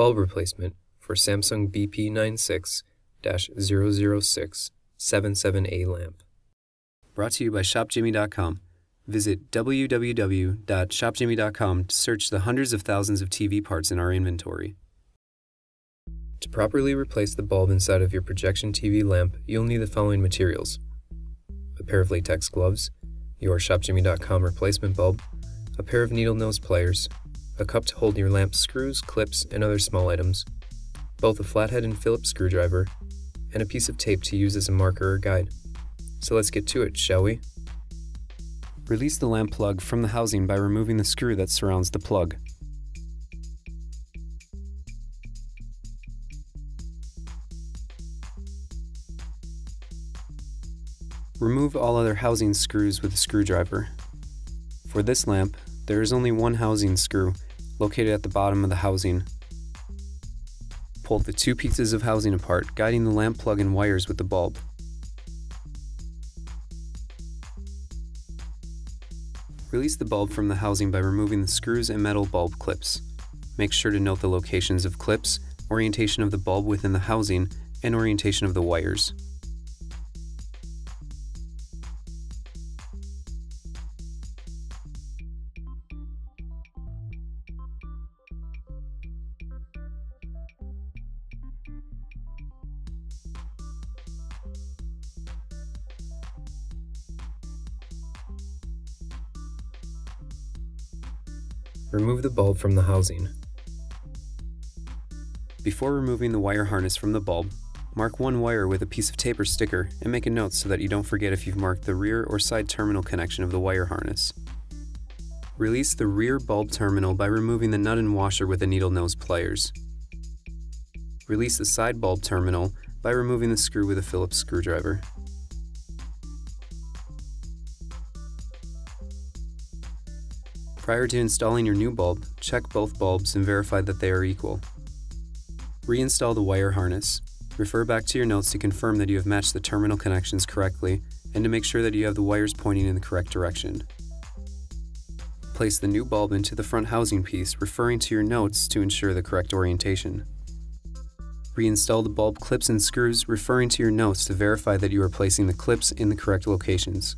Bulb replacement for Samsung BP96-00677A lamp. Brought to you by ShopJimmy.com. Visit www.shopjimmy.com to search the hundreds of thousands of TV parts in our inventory. To properly replace the bulb inside of your projection TV lamp, you'll need the following materials: a pair of latex gloves, your ShopJimmy.com replacement bulb, a pair of needle nose pliers, a cup to hold your lamp screws, clips, and other small items, both a flathead and Phillips screwdriver, and a piece of tape to use as a marker or guide. So let's get to it, shall we? Release the lamp plug from the housing by removing the screw that surrounds the plug. Remove all other housing screws with a screwdriver. For this lamp, there is only one housing screw, located at the bottom of the housing. Pull the two pieces of housing apart, guiding the lamp plug and wires with the bulb. Release the bulb from the housing by removing the screws and metal bulb clips. Make sure to note the locations of clips, orientation of the bulb within the housing, and orientation of the wires. Remove the bulb from the housing. Before removing the wire harness from the bulb, mark one wire with a piece of tape or sticker and make a note so that you don't forget if you've marked the rear or side terminal connection of the wire harness. Release the rear bulb terminal by removing the nut and washer with the needle nose pliers. Release the side bulb terminal by removing the screw with a Phillips screwdriver. Prior to installing your new bulb, check both bulbs and verify that they are equal. Reinstall the wire harness. Refer back to your notes to confirm that you have matched the terminal connections correctly and to make sure that you have the wires pointing in the correct direction. Place the new bulb into the front housing piece, referring to your notes to ensure the correct orientation. Reinstall the bulb clips and screws, referring to your notes to verify that you are placing the clips in the correct locations.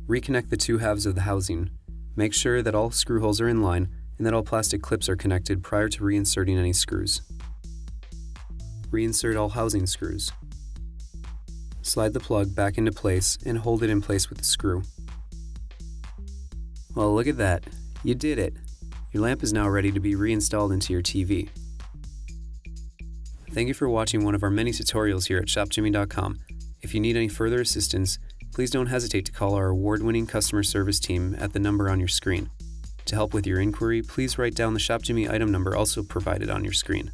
Reconnect the two halves of the housing. Make sure that all screw holes are in line and that all plastic clips are connected prior to reinserting any screws. Reinsert all housing screws. Slide the plug back into place and hold it in place with the screw. Well, look at that. You did it. Your lamp is now ready to be reinstalled into your TV. Thank you for watching one of our many tutorials here at ShopJimmy.com. If you need any further assistance, please don't hesitate to call our award-winning customer service team at the number on your screen. To help with your inquiry, please write down the ShopJimmy item number also provided on your screen.